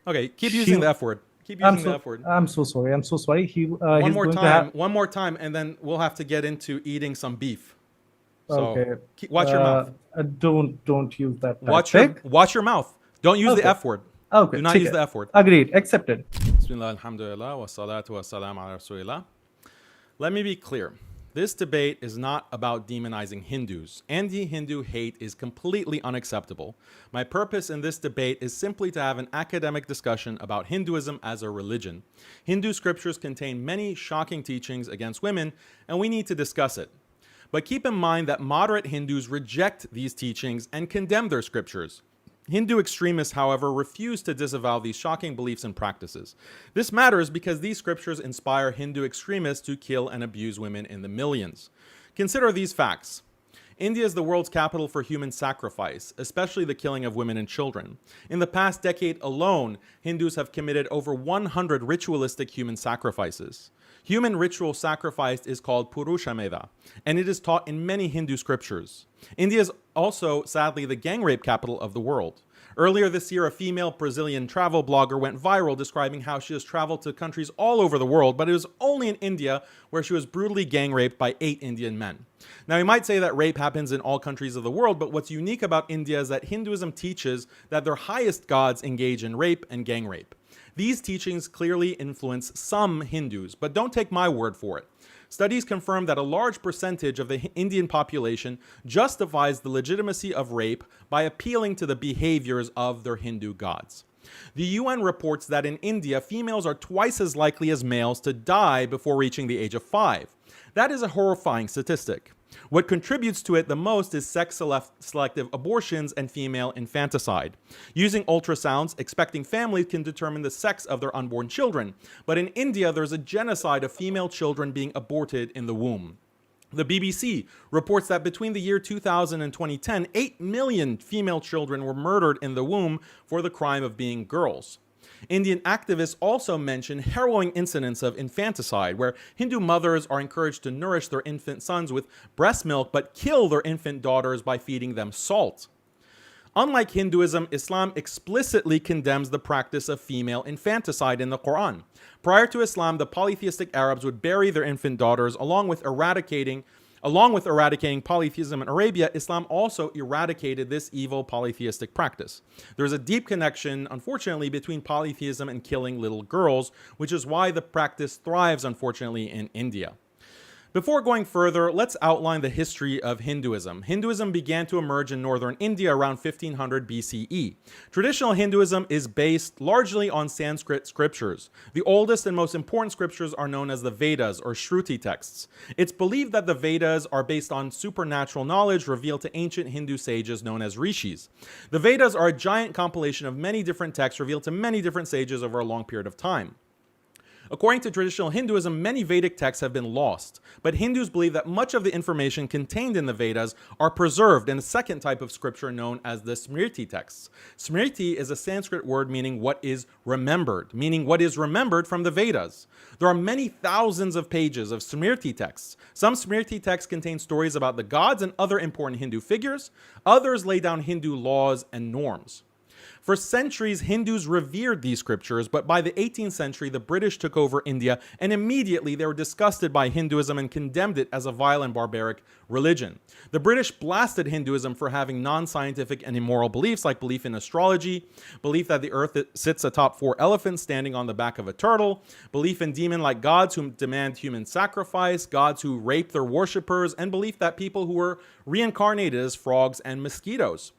Okay, keep using the Shiva. F word. Keep using the F word. I'm so sorry. I'm so sorry. One He's more going to have. time. One more time, and then we'll have to get into eating some beef. So Okay. watch your mouth. Don't use that tactic. Watch your mouth. Don't use the Okay. F word. Okay. Do not ठीक use है. the F word. Agreed. Accepted. Bismillah, alhamdulillah, wa salatu wa salam ala rasulillah. Let me be clear. This debate is not about demonizing Hindus. Anti-Hindu hate is completely unacceptable. My purpose in this debate is simply to have an academic discussion about Hinduism as a religion. Hindu scriptures contain many shocking teachings against women, and we need to discuss it. But keep in mind that moderate Hindus reject these teachings and condemn their scriptures. Hindu extremists, however, refuse to disavow these shocking beliefs and practices. This matters because these scriptures inspire Hindu extremists to kill and abuse women in the millions. Consider these facts. India is the world's capital for human sacrifice, especially the killing of women and children. In the past decade alone, Hindus have committed over 100 ritualistic human sacrifices. Human ritual sacrifice is called Purushameda, and it is taught in many Hindu scriptures. India is also, sadly, the gang rape capital of the world. Earlier this year, a female Brazilian travel blogger went viral describing how she has traveled to countries all over the world, but it was only in India where she was brutally gang raped by 8 Indian men. Now, you might say that rape happens in all countries of the world, but what's unique about India is that Hinduism teaches that their highest gods engage in rape and gang rape. These teachings clearly influence some Hindus, but don't take my word for it. Studies confirm that a large percentage of the Indian population justifies the legitimacy of rape by appealing to the behaviors of their Hindu gods. The UN reports that in India, females are twice as likely as males to die before reaching the age of 5. That is a horrifying statistic. What contributes to it the most is sex-selective abortions and female infanticide. Using ultrasounds, expecting families can determine the sex of their unborn children. But in India, there's a genocide of female children being aborted in the womb. The BBC reports that between the year 2000 and 2010, 8 million female children were murdered in the womb for the crime of being girls. Indian activists also mention harrowing incidents of infanticide, where Hindu mothers are encouraged to nourish their infant sons with breast milk but kill their infant daughters by feeding them salt. Unlike Hinduism, Islam explicitly condemns the practice of female infanticide in the Quran. Prior to Islam, the polytheistic Arabs would bury their infant daughters along with eradicating polytheism in Arabia. Islam also eradicated this evil polytheistic practice. There's a deep connection, unfortunately, between polytheism and killing little girls, which is why the practice thrives, unfortunately, in India. Before going further, let's outline the history of Hinduism. Hinduism began to emerge in northern India around 1500 BCE. Traditional Hinduism is based largely on Sanskrit scriptures. The oldest and most important scriptures are known as the Vedas, or Shruti texts. It's believed that the Vedas are based on supernatural knowledge revealed to ancient Hindu sages known as rishis. The Vedas are a giant compilation of many different texts revealed to many different sages over a long period of time. According to traditional Hinduism, many Vedic texts have been lost, but Hindus believe that much of the information contained in the Vedas are preserved in a second type of scripture known as the Smriti texts. Smriti is a Sanskrit word meaning what is remembered from the Vedas. There are many thousands of pages of Smriti texts. Some Smriti texts contain stories about the gods and other important Hindu figures. Others lay down Hindu laws and norms. For centuries, Hindus revered these scriptures, but by the 18th century, the British took over India, and immediately they were disgusted by Hinduism and condemned it as a vile and barbaric religion. The British blasted Hinduism for having non-scientific and immoral beliefs like belief in astrology, belief that the earth sits atop 4 elephants standing on the back of a turtle, belief in demon-like gods who demand human sacrifice, gods who rape their worshippers, and belief that people who were reincarnated as frogs and mosquitoes.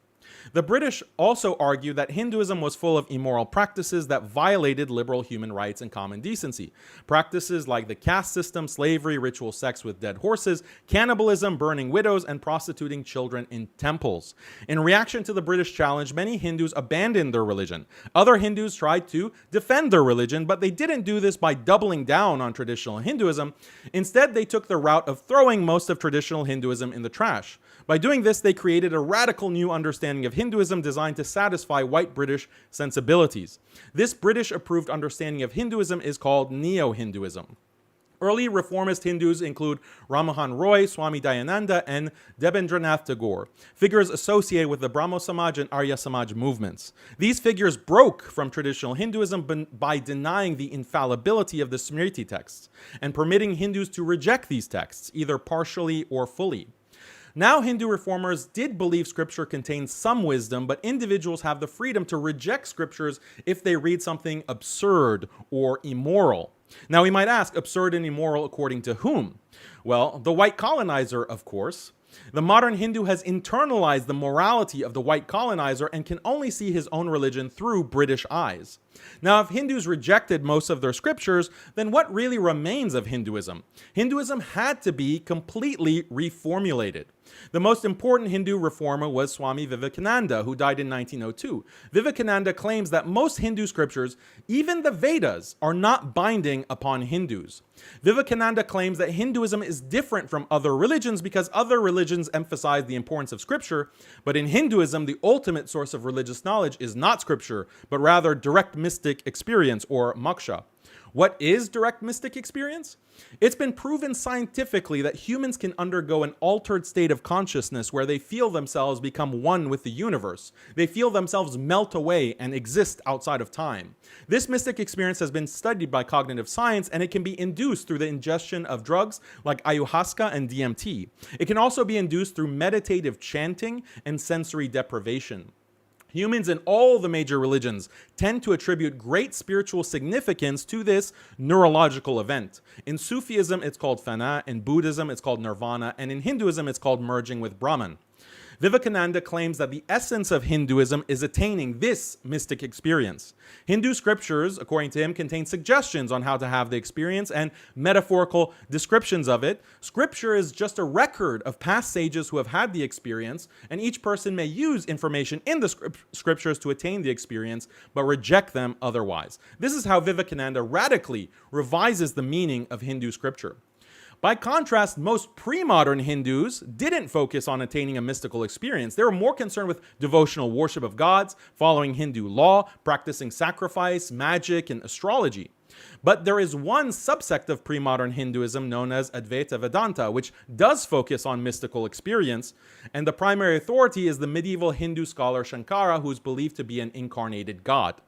The British also argued that Hinduism was full of immoral practices that violated liberal human rights and common decency. Practices like the caste system, slavery, ritual sex with dead horses, cannibalism, burning widows, and prostituting children in temples. In reaction to the British challenge, many Hindus abandoned their religion. Other Hindus tried to defend their religion, but they didn't do this by doubling down on traditional Hinduism. Instead, they took the route of throwing most of traditional Hinduism in the trash. By doing this, they created a radical new understanding of Hinduism designed to satisfy white British sensibilities. This British-approved understanding of Hinduism is called Neoh Hinduism. Early reformist Hindus include Rammohan Roy, Swami Dayananda, and Debendranath Tagore, figures associated with the Brahmo Samaj and Arya Samaj movements. These figures broke from traditional Hinduism by denying the infallibility of the Smriti texts and permitting Hindus to reject these texts, either partially or fully. Now, Hindu reformers did believe scripture contains some wisdom, but individuals have the freedom to reject scriptures if they read something absurd or immoral. Now, we might ask, absurd and immoral according to whom? Well, the white colonizer, of course. The modern Hindu has internalized the morality of the white colonizer and can only see his own religion through British eyes. Now, if Hindus rejected most of their scriptures, then what really remains of Hinduism? Hinduism had to be completely reformulated. The most important Hindu reformer was Swami Vivekananda, who died in 1902. Vivekananda claims that most Hindu scriptures, even the Vedas, are not binding upon Hindus. Vivekananda claims that Hinduism is different from other religions because other religions emphasize the importance of scripture, but in Hinduism, the ultimate source of religious knowledge is not scripture, but rather direct mystic experience, or moksha. What is direct mystic experience? It's been proven scientifically that humans can undergo an altered state of consciousness where they feel themselves become one with the universe. They feel themselves melt away and exist outside of time. This mystic experience has been studied by cognitive science, and it can be induced through the ingestion of drugs like ayahuasca and DMT. It can also be induced through meditative chanting and sensory deprivation. Humans in all the major religions tend to attribute great spiritual significance to this neurological event. In Sufism, it's called fana. In Buddhism, it's called nirvana. And in Hinduism, it's called merging with Brahman. Vivekananda claims that the essence of Hinduism is attaining this mystic experience. Hindu scriptures, according to him, contain suggestions on how to have the experience and metaphorical descriptions of it. Scripture is just a record of past sages who have had the experience, and each person may use information in the scriptures to attain the experience, but reject them otherwise. This is how Vivekananda radically revises the meaning of Hindu scripture. By contrast, most pre-modern Hindus didn't focus on attaining a mystical experience. They were more concerned with devotional worship of gods, following Hindu law, practicing sacrifice, magic, and astrology. But there is one subsect of pre-modern Hinduism known as Advaita Vedanta, which does focus on mystical experience, and the primary authority is the medieval Hindu scholar Shankara, who is believed to be an incarnated god.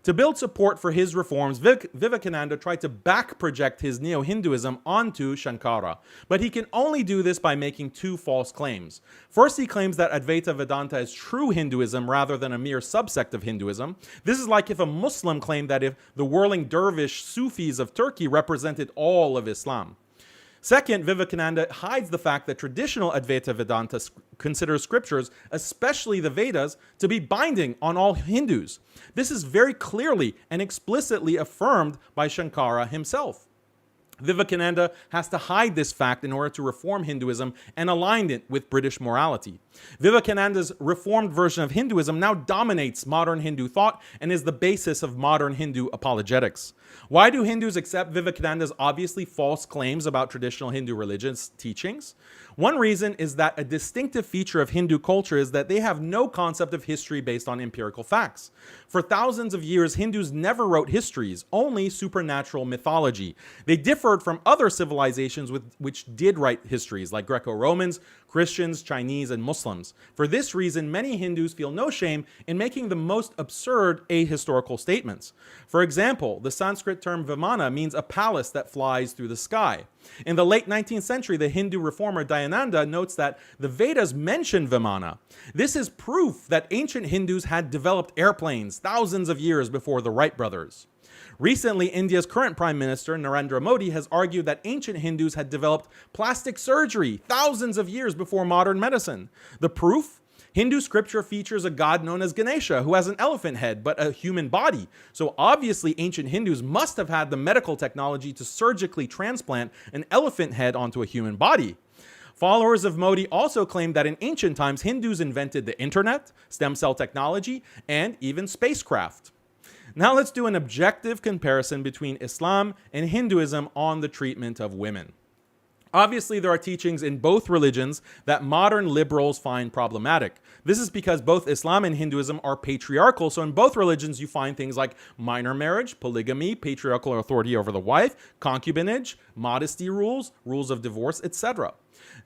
To build support for his reforms, Vivekananda tried to back-project his Neoh Hinduism onto Shankara, but he can only do this by making two false claims. First, he claims that Advaita Vedanta is true Hinduism rather than a mere subsect of Hinduism. This is like if a Muslim claimed that if the whirling dervish Sufis of Turkey represented all of Islam. Second, Vivekananda hides the fact that traditional Advaita Vedanta considers scriptures, especially the Vedas, to be binding on all Hindus. This is very clearly and explicitly affirmed by Shankara himself. Vivekananda has to hide this fact in order to reform Hinduism and align it with British morality. Vivekananda's reformed version of Hinduism now dominates modern Hindu thought and is the basis of modern Hindu apologetics. Why do Hindus accept Vivekananda's obviously false claims about traditional Hindu religious teachings? One reason is that a distinctive feature of Hindu culture is that they have no concept of history based on empirical facts. For thousands of years, Hindus never wrote histories, only supernatural mythology. They differed from other civilizations which did write histories, like Greco-Romans, Christians, Chinese, and Muslims. For this reason, many Hindus feel no shame in making the most absurd ahistorical statements. For example, the Sanskrit term Vimana means a palace that flies through the sky. In the late 19th century, the Hindu reformer Dayananda notes that the Vedas mention Vimana. This is proof that ancient Hindus had developed airplanes thousands of years before the Wright brothers. Recently, India's current Prime Minister, Narendra Modi, has argued that ancient Hindus had developed plastic surgery thousands of years before modern medicine. The proof? Hindu scripture features a god known as Ganesha, who has an elephant head but a human body. So obviously, ancient Hindus must have had the medical technology to surgically transplant an elephant head onto a human body. Followers of Modi also claim that in ancient times, Hindus invented the internet, stem cell technology, and even spacecraft. Now let's do an objective comparison between Islam and Hinduism on the treatment of women. Obviously, there are teachings in both religions that modern liberals find problematic. This is because both Islam and Hinduism are patriarchal, so in both religions you find things like minor marriage, polygamy, patriarchal authority over the wife, concubinage, modesty rules, rules of divorce, etc.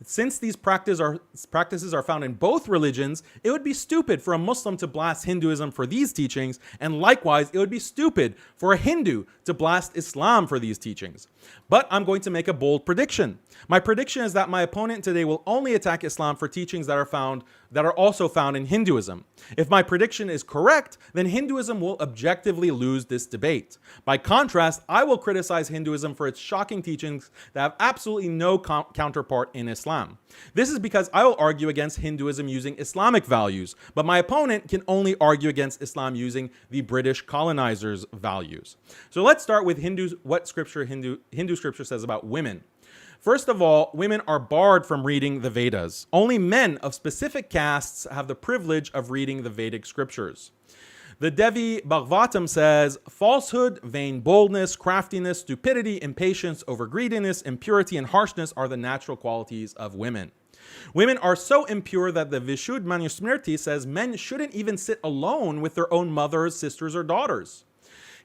Since these practices are found in both religions, it would be stupid for a Muslim to blast Hinduism for these teachings, and likewise, it would be stupid for a Hindu to blast Islam for these teachings. But I'm going to make a bold prediction. My prediction is that my opponent today will only attack Islam for teachings that are also found in Hinduism. If my prediction is correct, then Hinduism will objectively lose this debate. By contrast, I will criticize Hinduism for its shocking teachings that have absolutely no counterpart in Islam. This is because I will argue against Hinduism using Islamic values, but my opponent can only argue against Islam using the British colonizers' values. So let's start with what Hindu scripture says about women. First of all, women are barred from reading the Vedas. Only men of specific castes have the privilege of reading the Vedic scriptures. The Devi Bhagavatam says, falsehood, vain boldness, craftiness, stupidity, impatience, overgreediness, impurity, and harshness are the natural qualities of women. Women are so impure that the Vishuddha Manusmriti says men shouldn't even sit alone with their own mothers, sisters, or daughters.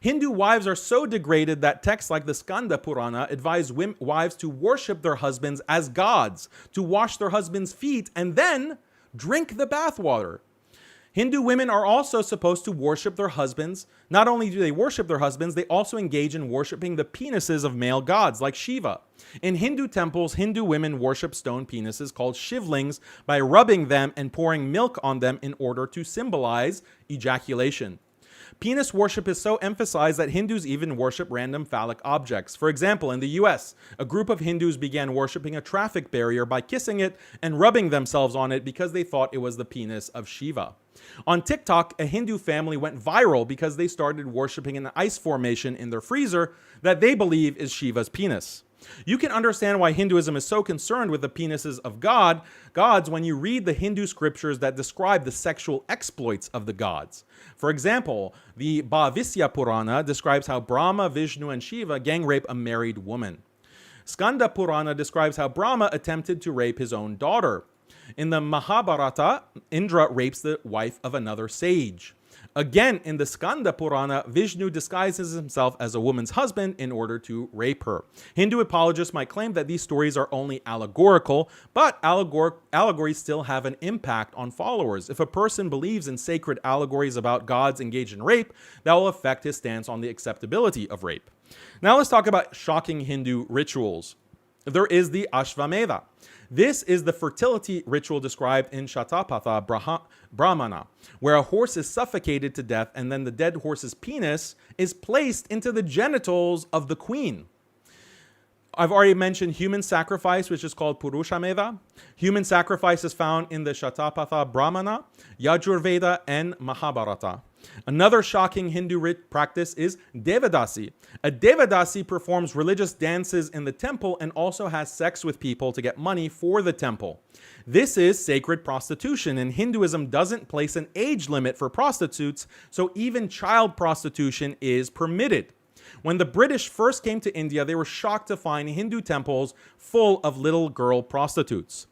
Hindu wives are so degraded that texts like the Skanda Purana advise wives to worship their husbands as gods, to wash their husbands' feet, and then drink the bathwater. Hindu women are also supposed to worship their husbands. Not only do they worship their husbands, they also engage in worshiping the penises of male gods like Shiva. In Hindu temples, Hindu women worship stone penises called shivlings by rubbing them and pouring milk on them in order to symbolize ejaculation. Penis worship is so emphasized that Hindus even worship random phallic objects. For example, in the US, a group of Hindus began worshiping a traffic barrier by kissing it and rubbing themselves on it because they thought it was the penis of Shiva. On TikTok, a Hindu family went viral because they started worshiping an ice formation in their freezer that they believe is Shiva's penis. You can understand why Hinduism is so concerned with the penises of gods when you read the Hindu scriptures that describe the sexual exploits of the gods. For example, the Bhavisya Purana describes how Brahma, Vishnu, and Shiva gang rape a married woman. Skanda Purana describes how Brahma attempted to rape his own daughter. In the Mahabharata, Indra rapes the wife of another sage. Again, in the Skanda Purana, Vishnu disguises himself as a woman's husband in order to rape her. Hindu apologists might claim that these stories are only allegorical, but allegories still have an impact on followers. If a person believes in sacred allegories about gods engaged in rape, that will affect his stance on the acceptability of rape. Now let's talk about shocking Hindu rituals. There is the Ashvamedha. This is the fertility ritual described in Shatapatha Brahmana, where a horse is suffocated to death and then the dead horse's penis is placed into the genitals of the queen. I've already mentioned human sacrifice, which is called Purushamedha. Human sacrifice is found in the Shatapatha Brahmana, Yajurveda, and Mahabharata. Another shocking Hindu practice is Devadasi. A Devadasi performs religious dances in the temple and also has sex with people to get money for the temple. This is sacred prostitution, and Hinduism doesn't place an age limit for prostitutes, so even child prostitution is permitted. When the British first came to India, they were shocked to find Hindu temples full of little girl prostitutes.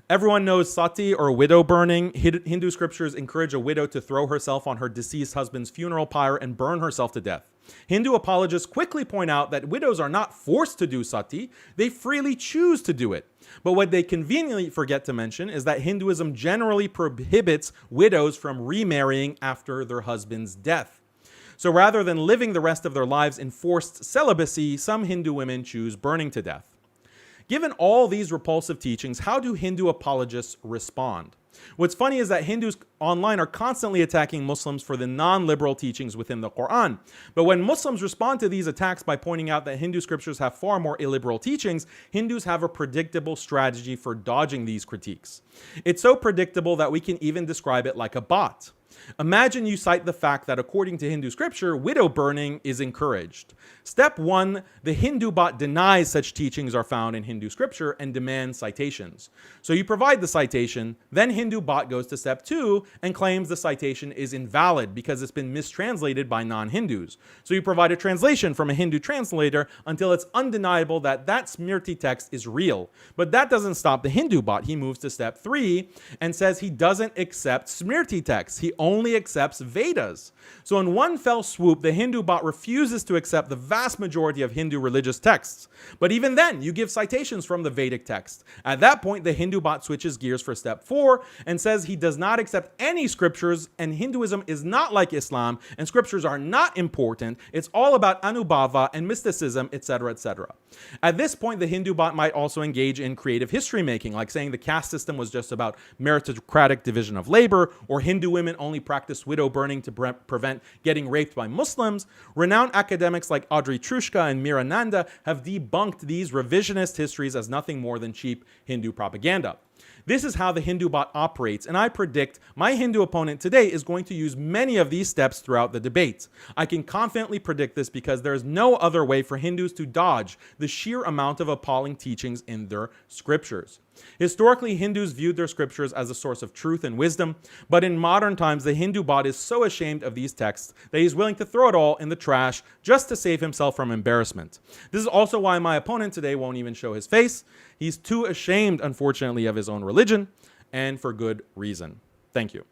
Everyone knows sati or widow burning. Hindu scriptures encourage a widow to throw herself on her deceased husband's funeral pyre and burn herself to death. Hindu apologists quickly point out that widows are not forced to do sati, they freely choose to do it. But what they conveniently forget to mention is that Hinduism generally prohibits widows from remarrying after their husband's death. So rather than living the rest of their lives in forced celibacy, some Hindu women choose burning to death. Given all these repulsive teachings, how do Hindu apologists respond? What's funny is that Hindus online are constantly attacking Muslims for the non-liberal teachings within the Quran. But when Muslims respond to these attacks by pointing out that Hindu scriptures have far more illiberal teachings, Hindus have a predictable strategy for dodging these critiques. It's so predictable that we can even describe it like a bot. Imagine you cite the fact that according to Hindu scripture, widow burning is encouraged. Step 1, the Hindu bot denies such teachings are found in Hindu scripture and demands citations. So you provide the citation, then Hindu bot goes to step 2 and claims the citation is invalid because it's been mistranslated by non-Hindus. So you provide a translation from a Hindu translator until it's undeniable that that Smriti text is real. But that doesn't stop the Hindu bot. He moves to step 3 and says he doesn't accept Smriti texts. He only accepts Vedas. So in one fell swoop, the Hindu bot refuses to accept the vast majority of Hindu religious texts. But even then, you give citations from the Vedic text. At that point, the Hindu bot switches gears for step 4 and says he does not accept any scriptures and Hinduism is not like Islam and scriptures are not important. It's all about Anubhava and mysticism, etc., etc. At this point, the Hindu bot might also engage in creative history making, like saying the caste system was just about meritocratic division of labor, or Hindu women only practice widow burning to prevent getting raped by Muslims. Renowned academics like Audrey Trushka and Mira Nanda have debunked these revisionist histories as nothing more than cheap Hindu propaganda. This is how the Hindu bot operates, and I predict my Hindu opponent today is going to use many of these steps throughout the debate. I can confidently predict this because there is no other way for Hindus to dodge the sheer amount of appalling teachings in their scriptures. Historically, Hindus viewed their scriptures as a source of truth and wisdom, but in modern times, the Hindu bot is so ashamed of these texts that he's willing to throw it all in the trash just to save himself from embarrassment. This is also why my opponent today won't even show his face. He's too ashamed, unfortunately, of his own religion, and for good reason. Thank you.